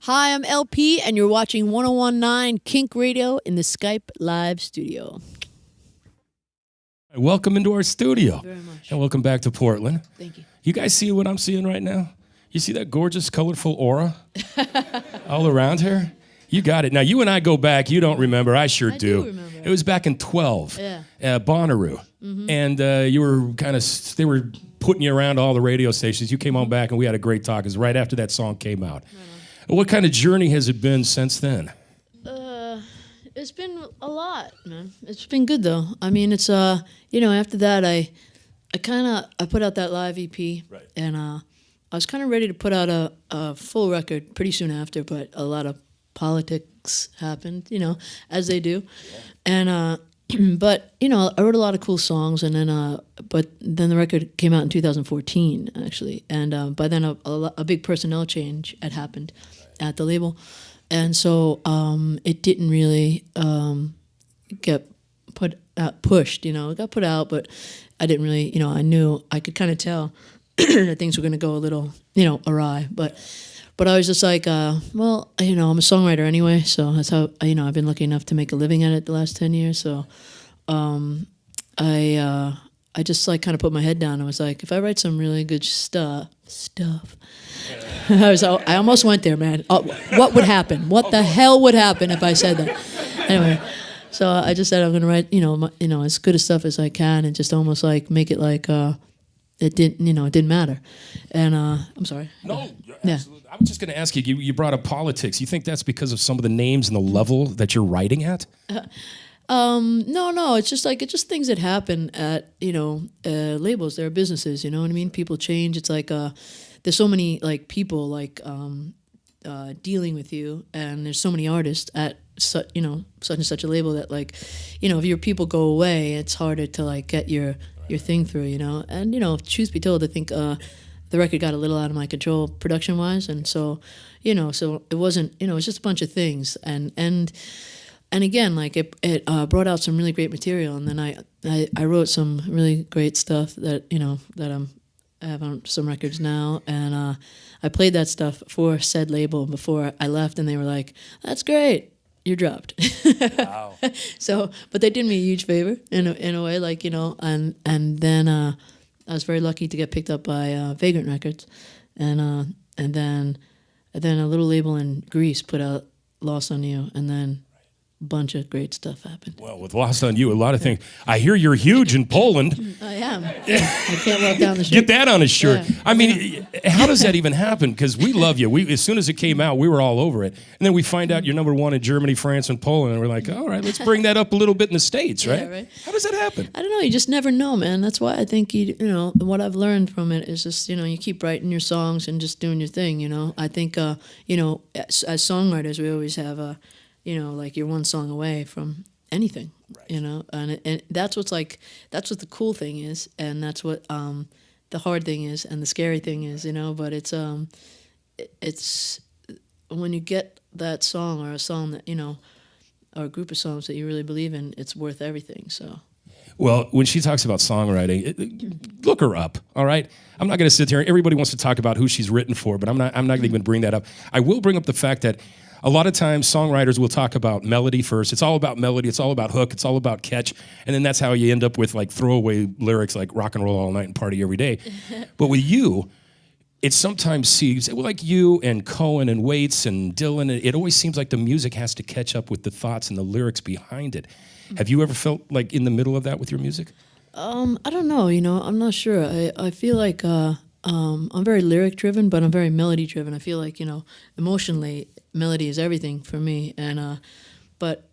Hi, I'm LP, and you're watching 1019 Kink Radio in the Skype live studio. Welcome into our studio. Thank you very much. And welcome back to Portland. Thank you. You guys see what I'm seeing right now? You see that gorgeous, colorful aura all around here? You got it. Now, you and I go back. You don't remember. I sure I do. do remember. It was back in 12, Yeah. Bonnaroo. And you were they were putting you around all the radio stations. You came on back, and we had a great talk. It was right after that song came out. What kind of journey has it been since then? It's been a lot, man. It's been good though. I mean, it's after that I put out that live EP, Right. and I was kind of ready to put out a full record pretty soon after, but a lot of politics happened, as they do, and but I wrote a lot of cool songs, and then but then the record came out in 2014 actually, and by then a big personnel change had happened at the label. And so it didn't really get pushed, it got put out, but I didn't really, I knew, I could kind of tell that things were going to go a little, awry. But I was just like, well, I'm a songwriter anyway, so that's how, I've been lucky enough to make a living at it the last 10 years. So I just like kind of put my head down. I was like, if I write some really good stuff. I almost went there, man. What would happen? What the hell would happen if I said that? Anyway, so I just said I'm going to write, as good a stuff as I can, and just almost like make it like it didn't matter. And I'm sorry. No, absolutely. I was just going to ask you. You brought up politics. You think that's because of some of the names and the level that you're writing at? No, it's just things that happen at, labels. There are businesses, you know what I mean? People change. It's like, there's so many like people like, dealing with you, and there's so many artists at such and such a label that like, if your people go away, it's harder to like get your thing through, and, truth be told, I think, the record got a little out of my control production wise. And so, so it wasn't, it's just a bunch of things. And again, like it brought out some really great material, and then I wrote some really great stuff that I have on some records now, and I played that stuff for said label before I left, and they were like, "That's great, you're dropped." Wow. So, but they did me a huge favor in a way, like and then I was very lucky to get picked up by Vagrant Records, and then a little label in Greece put out "Lost on You," and then bunch of great stuff happened. Well, with Lost on You, a lot of things. I hear you're huge in Poland. I am. I can't walk down the street. Get that on a shirt. Yeah. I mean, how does that even happen? Because we love you. As soon as it came out, we were all over it. And then we find out you're number one in Germany, France, and Poland. And we're like, all right, let's bring that up a little bit in the States, right? Yeah, right. How does that happen? I don't know. You just never know, man. That's why I think what I've learned from it is just you keep writing your songs and just doing your thing. I think as songwriters we always have like you're one song away from anything, right. And that's what the cool thing is, and that's what the hard thing is, and the scary thing is, but it's when you get that song or a song that, or a group of songs that you really believe in, it's worth everything, so. Well, when she talks about songwriting, look her up, all right? I'm not going to sit here. Everybody wants to talk about who she's written for, but I'm not going to even bring that up. I will bring up the fact that a lot of times songwriters will talk about melody first. It's all about melody. It's all about hook. It's all about catch. And then that's how you end up with like throwaway lyrics like rock and roll all night and party every day. But with you, it sometimes seems, like you and Cohen and Waits and Dylan, it always seems like the music has to catch up with the thoughts and the lyrics behind it. Have you ever felt like in the middle of that with your music? I don't know, I'm not sure. I feel like I'm very lyric driven, but I'm very melody driven. I feel like, emotionally, melody is everything for me. And but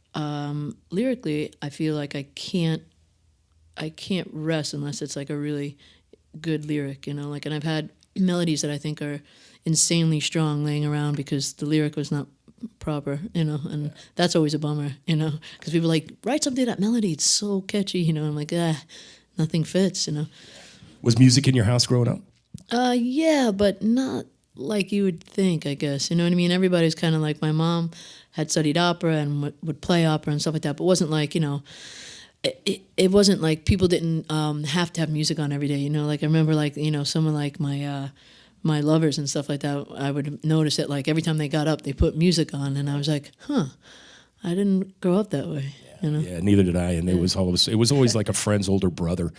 lyrically, I feel like I can't rest unless it's like a really good lyric, and I've had melodies that I think are insanely strong laying around because the lyric was not proper, and that's always a bummer, because people are like, write something to that melody, it's so catchy, I'm like, nothing fits, Was music in your house growing up? Yeah, but not like you would think, I guess. You know what I mean? Everybody's kind of like, my mom had studied opera and would play opera and stuff like that, but it wasn't like, it wasn't like people didn't have to have music on every day, Like I remember like, someone like my my lovers and stuff like that, I would notice that like every time they got up, they put music on, and I was like, huh, I didn't grow up that way. You know? Yeah, neither did I. And it was always like a friend's older brother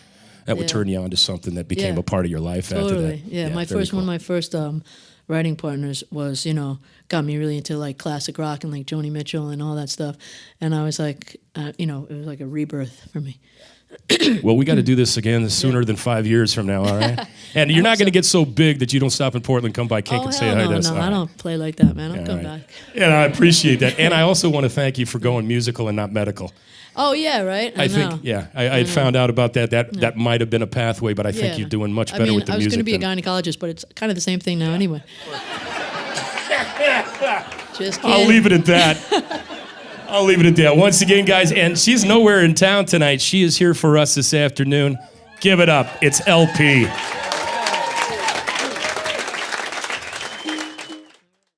that would turn you on to something that became a part of your life after that. Yeah, one of my first writing partners was, got me really into like classic rock and like Joni Mitchell and all that stuff. And I was like, it was like a rebirth for me. Well, we got to do this again sooner than 5 years from now, all right? And you're not going to get so big that you don't stop in Portland, come by KINK and say hi to us. No, I don't play like that, man. I'll come back. Yeah, I appreciate that. And I also want to thank you for going musical and not medical. Oh, yeah, right? I know. think, I had found out about that. That might have been a pathway, but I think you're doing much better with the music. I was going to be a gynecologist, but it's kind of the same thing now anyway. Just kidding. I'll leave it at that. I'll leave it at that. Once again, guys, and she's nowhere in town tonight. She is here for us this afternoon. Give it up. It's LP.